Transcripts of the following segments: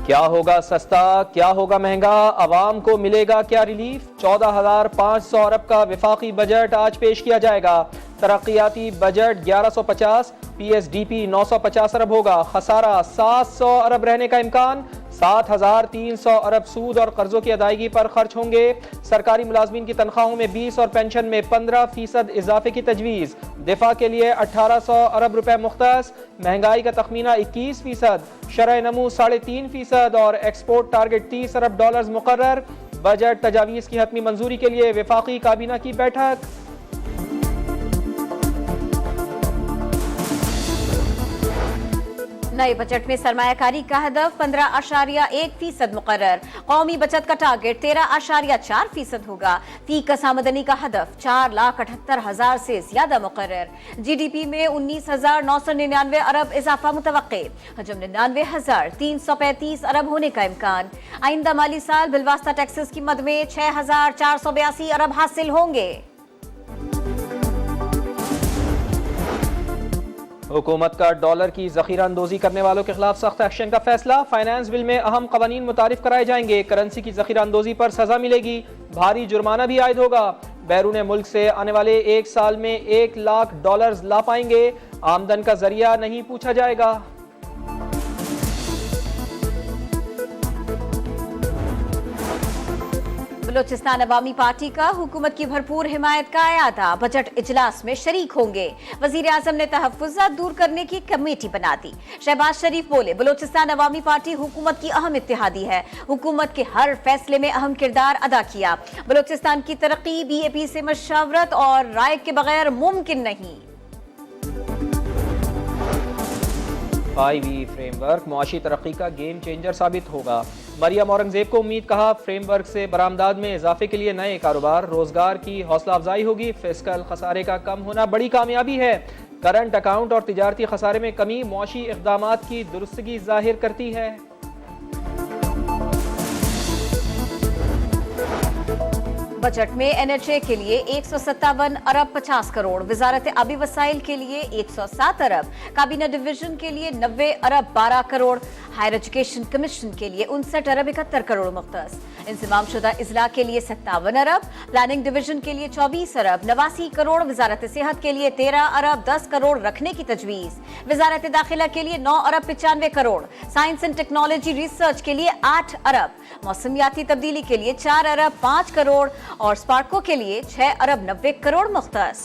क्या होगा सस्ता, क्या होगा महंगा, आवाम को मिलेगा क्या रिलीफ। 14,500 अरब का विफाकी बजट आज पेश किया जाएगा। तरक्याती बजट 1150, PSDP 950 अरब होगा। खसारा 700 अरब रहने का इम्कान। 7,300 अरब सूद और कर्जों की अदायगी पर खर्च होंगे। सरकारी मुलाजमीन की तनख्वाहों में 20 और पेंशन में 15% इजाफे की तजवीज़। दिफा के लिए 1800 अरब रुपए मुख्तस। महंगाई का तखमीना 21%, शरह नमू 3.5% और एक्सपोर्ट टारगेट 30 अरब डॉलर मुकर्रर। बजट तजावीज़ की हतमी मंजूरी के लिए विफाकी काबीना की बैठक। नए बजट में सरमायाकारी का हदफ 15.1% मुकर्रर। कौमी बचत का टारगेट 13.4% होगा। फी कस आमदनी का हदफ 4,78,000 से ज्यादा मुकर्रर। GDP में 19,999 अरब इजाफा मुतवक्के। हजम 99,335 अरब होने का इम्कान। आइंदा माली साल बिलवास्ता टैक्सेस की मद में 6,482 अरब हासिल होंगे। हुकूमत का डॉलर की जखीरा अंदोजी करने वालों के खिलाफ सख्त एक्शन का फैसला। फाइनेंस बिल में अहम कवानीन मुतारिफ कराए जाएंगे। करेंसी की जखीरा अंदोजी पर सजा मिलेगी। भारी जुर्माना भी आयद होगा। बैरून मुल्क से आने वाले 1 साल में 1 लाख डॉलर ला पाएंगे। आमदन का जरिया नहीं पूछा जाएगा। बलोचिस्तान अवामी पार्टी का हुकूमत की भरपूर हिमायत का अयादा। बजट इजलास में शरीक होंगे। वजीर आजम ने तहफ्फुज़ात दूर करने की कमेटी बना दी। शहबाज शरीफ बोले, बलोचिस्तान अवामी पार्टी हुकूमत की अहम इत्तेहादी है। हुकूमत के हर फैसले में अहम किरदार अदा किया। बलोचिस्तान की तरक्की BAP से मशावरत और राय के बगैर मुमकिन नहीं। 5E फ्रेमवर्क मुआशी तरक्की का गेम चेंजर साबित होगा। मरियम औरंगजेब को उम्मीद, कहा फ्रेमवर्क से बरामदाद में इजाफे के लिए नए कारोबार रोजगार की हौसला अफजाई होगी। फिस्कल खसारे का कम होना बड़ी कामयाबी है। करंट अकाउंट और तिजारती खसारे में कमी मुआशी इक़दामात की दुरुस्तगी जाहिर करती है। बजट में NHA के लिए 157 अरब 50 करोड़, वजारत आबी वसाइल के लिए 107 अरब, काबीना डिवीजन के लिए 90 अरब 12 करोड़, हायर एजुकेशन कमीशन के लिए 59 अरब 71 करोड़ मुख्तस, इंतजाम शुदा इजला के लिए 57 अरब, प्लानिंग डिवीजन के लिए 24 अरब 89 करोड़, वजारत सेहत के लिए 13 अरब 10 करोड़ रखने की तजवीज, वजारत दाखिला के लिए 9 अरब 95 crore, science and technology research के लिए 8 अरब, मौसमियाती तब्दीली के लिए 4 अरब 5 करोड़ और स्पार्को के लिए 6 अरब 90 करोड़ मुख्तस।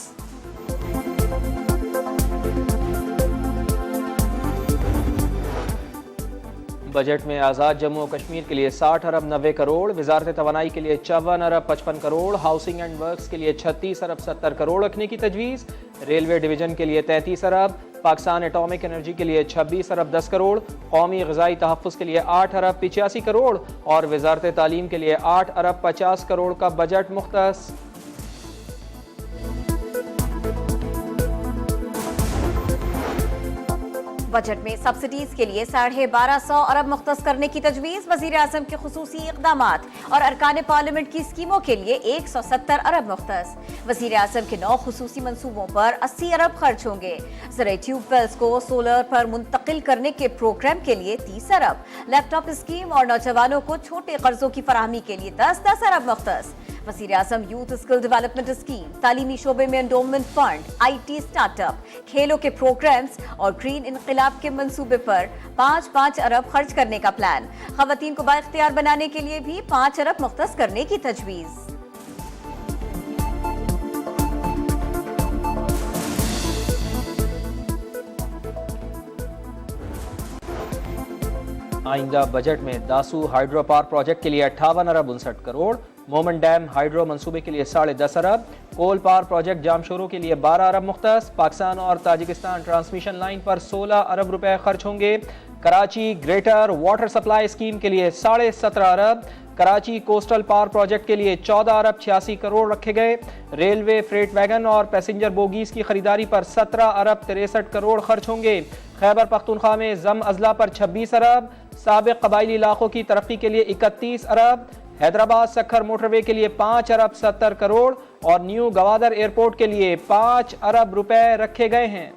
बजट में आज़ाद जम्मू और कश्मीर के लिए 60 अरब 90 करोड़, वजारत तवानाई के लिए 54 अरब 55 करोड़, हाउसिंग एंड वर्क्स के लिए 36 अरब 70 करोड़ रखने की तजवीज़, रेलवे डिवीजन के लिए 33 अरब, पाकिस्तान एटॉमिक एनर्जी के लिए 26 अरब 10 करोड़, कौमी ग़िज़ाई तहफ़्फ़ुज़ के लिए 8 अरब 85 करोड़ और वजारत तालीम के लिए 8 अरब 50 करोड़ का बजट मुख्तस। बजट में सब्सिडीज के लिए 1250 अरब मुख्तस करने की तजवीज़, वज़ीर आज़म के खुसूसी इक़दामात और अरकान पार्लियामेंट की स्कीमों के लिए 170 अरब मुख्तस। वज़ीर आज़म के 9 खुसूसी मंसूबों पर 80 अरब खर्च होंगे। ज़राई ट्यूबवेल्स को सोलर पर मुंतकिल करने के प्रोग्राम के लिए 30 अरब, लैपटॉप स्कीम और नौजवानों को छोटे कर्जों की फराहमी के लिए 10-10 अरब मुख्तस। वज़ीर आज़म यूथ स्किल डेवलपमेंट स्कीम, तालीमी शोबे में एंडोमेंट फंड, IT स्टार्टअप, खेलों के प्रोग्राम्स और ग्रीन इनकलाब के मंसूबे पर 5-5 अरब खर्च करने का प्लान। खवातीन को बाइख्तियार बनाने के लिए भी 5 अरब मुख्तस करने की तजवीज़। आइंदा बजट में दासू हाइड्रो पावर प्रोजेक्ट के लिए 58 अरब 59 करोड़, मोमन डैम हाइड्रो मंसूबे के लिए 10.5 अरब, कोल पावर प्रोजेक्ट जामशोरों के लिए 12 अरब मुख्तस, पाकिस्तान और ताजिकिस्तान ट्रांसमिशन लाइन पर 16 अरब रुपए खर्च होंगे। Karachi greater water supply scheme के लिए 17.5 अरब, कराची कोस्टल पावर प्रोजेक्ट के लिए 14 अरब 86 करोड़ रखे गए। रेलवे फ्रेट वैगन और पैसेंजर बोगीज की खरीदारी पर 17 अरब 63 करोड़ खर्च होंगे। खैबर पख्तूनख्वा में जम अजला पर 26 अरब, साबिक कबायली इलाकों की तरक्की के लिए 31 अरब, हैदराबाद सक्खर मोटरवे के लिए 5 अरब 70 करोड़ और न्यू गवादर एयरपोर्ट के लिए 5 अरब रुपए रखे गए हैं।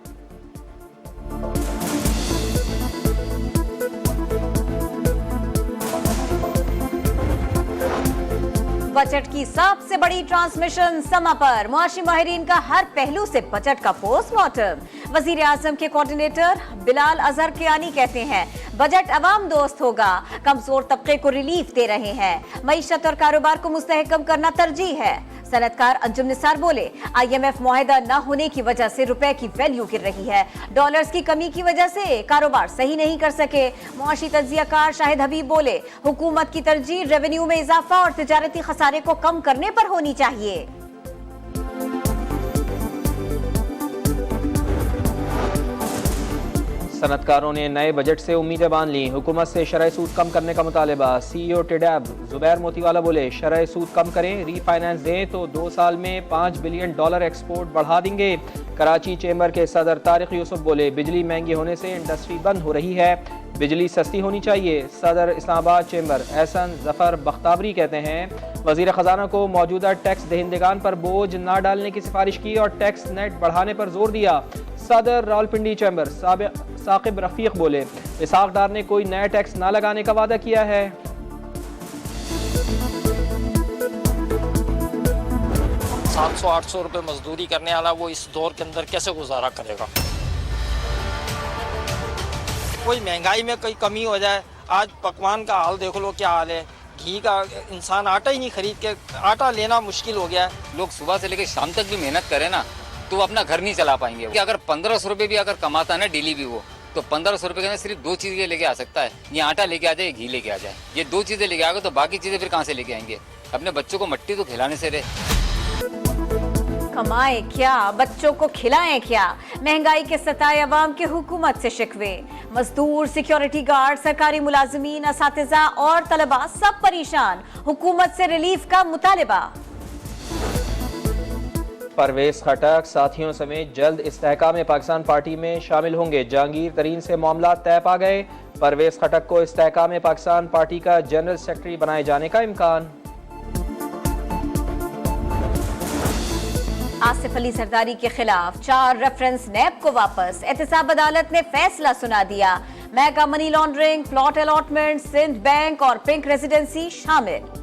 बजट की सबसे बड़ी ट्रांसमिशन समा पर, मुआशी माहिरीन का हर पहलू से बजट का पोस्टमार्टम। वजीर आजम के कोऑर्डिनेटर बिलाल अजहर कियानी कहते हैं बजट अवाम दोस्त होगा, कमजोर तबके को रिलीफ दे रहे हैं, मईशत और कारोबार को मुस्तहकम करना तरजीह है। सनतकार अंजुम निसार बोले IMF मुआहिदा न होने की वजह से रुपए की वैल्यू गिर रही है, डॉलर्स की कमी की वजह से कारोबार सही नहीं कर सके। मुआशी तज्जियाकार शाहिद हबीब बोले हुकूमत की तरजीह रेवेन्यू में इजाफा और तिजारती खसारे को कम करने पर होनी चाहिए। सनतकारों ने नए बजट से उम्मीदें बांध ली, हुकूमत से शरह सूद कम करने का मुतालबा। CEO टिडैब जुबैर मोतीवाला बोले शरह सूद कम करें, रीफाइनेंस दें तो 2 साल में $5 बिलियन एक्सपोर्ट बढ़ा देंगे। कराची चेंबर के सदर तारिक यूसुफ बोले बिजली महंगी होने से इंडस्ट्री बंद हो रही है, बिजली सस्ती होनी चाहिए। सदर इस्लामाबाद चेंबर एहसन जफर बख्तावरी कहते हैं वजीर खजाना को मौजूदा टैक्स दहिंदगान पर बोझ न डालने की सिफारिश की और टैक्स नेट बढ़ाने पर जोर दिया। सदर रावलपिंडी चैम्बर साकिब रफीक बोले इसहाक डार ने कोई नया टैक्स ना लगाने का वादा किया है। 700-800 रुपए मजदूरी करने वाला वो इस दौर के अंदर कैसे गुजारा करेगा? कोई महंगाई में कोई कमी हो जाए, आज पकवान का हाल देख लो क्या हाल है, घी का इंसान आटा ही नहीं खरीद के, आटा लेना मुश्किल हो गया है। लोग सुबह से लेकर शाम तक भी मेहनत करें ना तो अपना घर नहीं चला पाएंगे। कि अगर 1500 रुपये भी अगर कमाता है ना डेली भी वो, तो 1500 रुपये के अंदर सिर्फ 2 चीज़ें लेके आ सकता है, ये आटा लेके आ जाए, घी लेके आ जाए। ये 2 चीज़ें लेके आएगा तो बाकी चीज़ें फिर कहाँ से लेके आएंगे? अपने बच्चों को मट्टी तो खिलाने से रहे। कमाए क्या, बच्चों को खिलाएं क्या, महंगाई के सताए अवाम के हुकूमत से शिकवे। मजदूर, सिक्योरिटी गार्ड, सरकारी मुलाजमीन, असातिज़ा और तलबा सब परेशान, हुकूमत से रिलीफ का मुतालबा। परवेज खटक साथियों समेत जल्द इस्तेहकाम पाकिस्तान पार्टी में शामिल होंगे, जहांगीर तरीन से मामला तय पा गए। परवेज खटक को इस्तेहकाम पाकिस्तान पार्टी का जनरल सेक्रेटरी बनाए जाने का इम्कान। आसिफ अली सरदारी के खिलाफ 4 रेफरेंस नैब को वापस, एहतसाब अदालत ने फैसला सुना दिया। Mega money laundering, plot allotment, Sindh bank और पिंक रेजिडेंसी शामिल।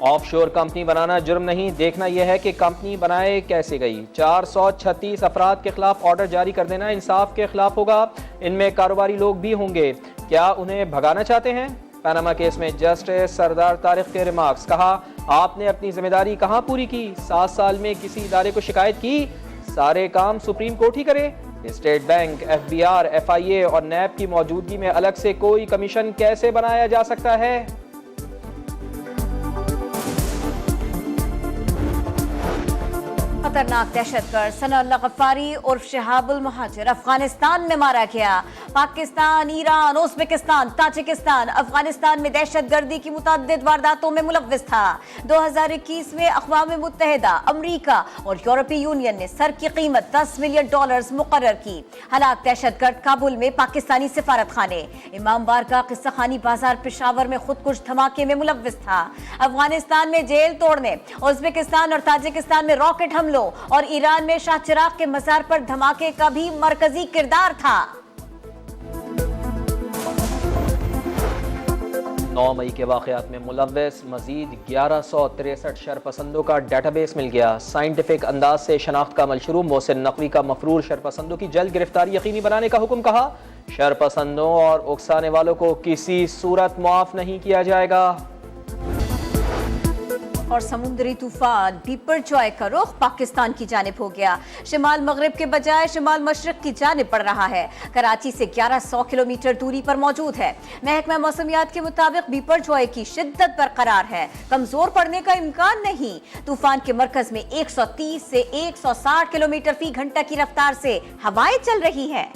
ऑफशोर कंपनी बनाना जुर्म नहीं, देखना यह है कि कंपनी बनाए कैसे गई। 436 अफराद के खिलाफ ऑर्डर जारी कर देना इंसाफ के खिलाफ होगा, इनमें कारोबारी लोग भी होंगे, क्या उन्हें भगाना चाहते हैं? पनामा केस में जस्टिस सरदार तारिक के रिमार्क्स, कहा आपने अपनी जिम्मेदारी कहां पूरी की, 7 साल में किसी इदारे को शिकायत की, सारे काम सुप्रीम कोर्ट ही करे। स्टेट बैंक, FBR, FIA और नैब की मौजूदगी में अलग से कोई कमीशन कैसे बनाया जा सकता है? खतरनाक दहशतगर्द सनाउल्लाह गफ्फारी उर्फ शहाबुल मुहाजिर अफगानिस्तान में मारा गया। Pakistan, Iran, Uzbekistan, Tajikistan Afghanistan में दहशतगर्दी की मुतअद्दिद वारदातों में मुलव्विस था। 2021 में अक़वाम मुत्तहिदा, अमरीका और यूरोपीय यूनियन ने सर की कीमत $10 मिलियन मुकर्रर की। हलाक दहशतगर्द काबुल में पाकिस्तानी सिफारत खाने, इमाम बारगाह, किस्सा खानी बाजार पेशावर में खुदकुश धमाके में मुलव्विस था। अफगानिस्तान में जेल तोड़ने, उज़्बेकिस्तान और ताजिकिस्तान में रॉकेट हमलों और ईरान में शाह चिराग के मजार पर धमाके का भी मरकजी किरदार था। 9 मई के वाक़यात में मुलव्वस मजीद 1163 शरपसंदों का डेटाबेस मिल गया। साइंटिफिक अंदाज से शनाख्त का अमल शुरू, मोहसिन नकवी का मफरूर शरपसंदों की जल्द गिरफ्तारी यकीनी बनाने का हुक्म, कहा शरपसंदों और उकसाने वालों को किसी सूरत माफ नहीं किया जाएगा। और समुद्री तूफान बिपरजॉय का रुख पाकिस्तान की जानिब हो गया, शिमाल मगरिब के बजाय शिमाल मशरक की जानिब बढ़ रहा है। कराची से 1100 किलोमीटर दूरी पर मौजूद है। महकमा मौसमियात के मुताबिक बिपरजॉय की शिद्दत बरकरार है, कमजोर पड़ने का इम्कान नहीं। तूफान के मरकज में 130 से 160 किलोमीटर फी घंटा की रफ्तार से हवाएं चल रही हैं।